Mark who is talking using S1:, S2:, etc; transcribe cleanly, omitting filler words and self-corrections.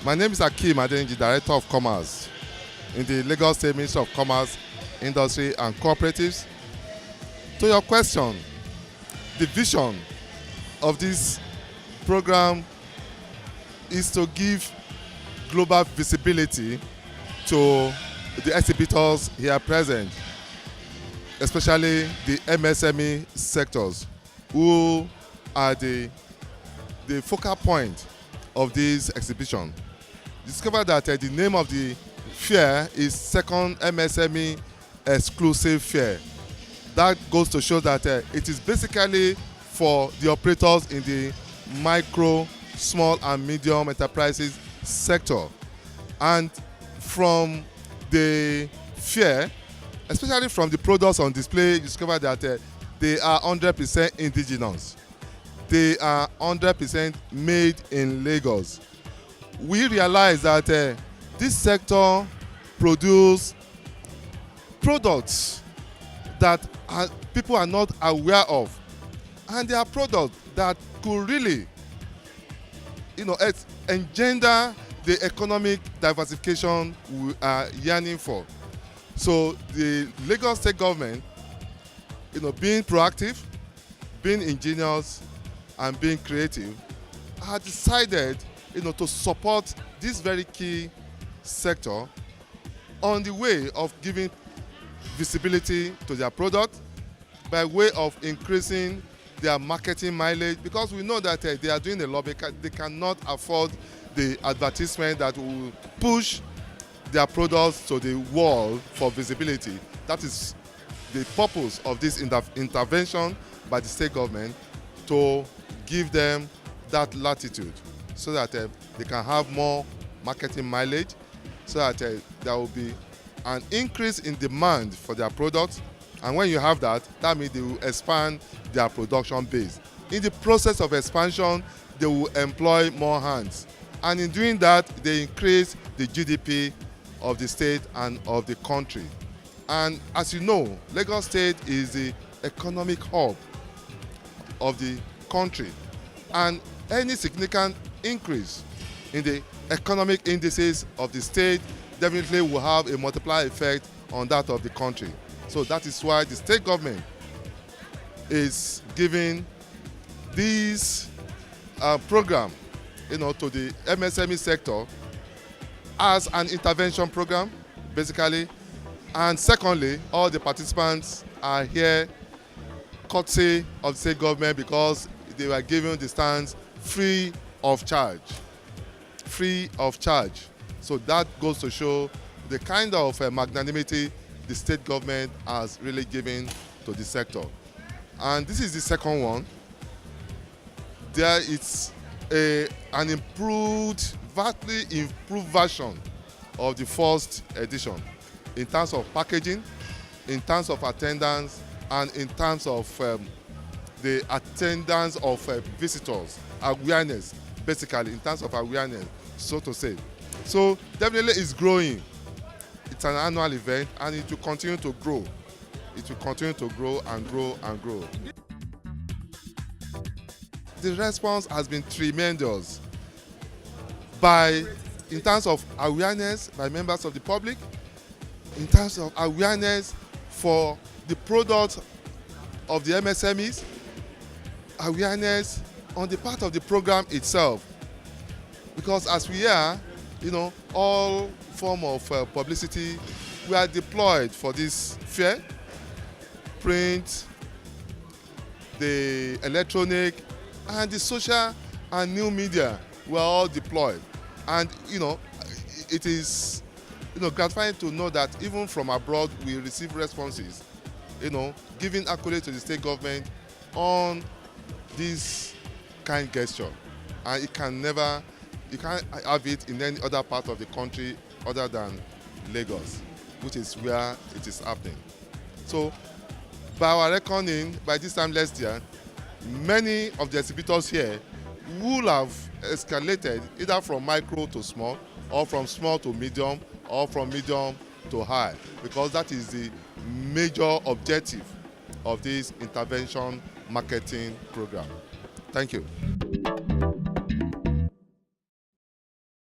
S1: My name is Akeem Adeniji, Director of Commerce in the Lagos State Ministry of Commerce, Industry and Cooperatives. To your question, the vision of this program is to give global visibility to the exhibitors here present, especially the MSME sectors, who are the focal point of this exhibition. Discover that the name of the fair is Second MSME Exclusive Fair. That goes to show that it is basically for the operators in the micro, small and medium enterprises sector. And from the fair, especially from the products on display, you discover that they are 100% indigenous. They are 100% made in Lagos. We realize that this sector produces products that people are not aware of, and they are products that could really, engender the economic diversification we are yearning for. So the Lagos State government, being proactive, being ingenious, and being creative, have decided, to support this very key sector on the way of giving visibility to their product by way of increasing their marketing mileage, because we know that they are doing a lot. They cannot afford the advertisement that will push their products to the wall for visibility. That is the purpose of this intervention by the state government, to give them that latitude so that they can have more marketing mileage, so that there will be an increase in demand for their products. And when you have that, that means they will expand their production base. In the process of expansion, they will employ more hands. And in doing that, they increase the GDP of the state and of the country. And as you know, Lagos State is the economic hub of the country. And any significant increase in the economic indices of the state definitely will have a multiplier effect on that of the country. So that is why the state government is giving this program, to the MSME sector as an intervention program, basically. And secondly, all the participants are here courtesy of the state government, because they were given the stands free of charge. Free of charge. So that goes to show the kind of magnanimity the state government has really given to the sector. And this is the second one. There it's an vastly improved version of the first edition in terms of packaging, in terms of attendance, and in terms of the attendance of visitors, awareness, basically, in terms of awareness, so to say. So definitely it's growing. It's an annual event, and it will continue to grow. It will continue to grow and grow and grow. The response has been tremendous in terms of awareness by members of the public, in terms of awareness for the product of the MSMEs, awareness on the part of the program itself. Because as we are, all form of publicity, we are deployed for this fair. Print, the electronic, and the social and new media were all deployed. And it is gratifying to know that even from abroad we receive responses, giving accolades to the state government on this kind gesture. And you can't have it in any other part of the country other than Lagos, which is where it is happening. So by our reckoning, by this time last year, many of the exhibitors here will have escalated either from micro to small, or from small to medium, or from medium to high, because that is the major objective of this intervention marketing program. Thank you.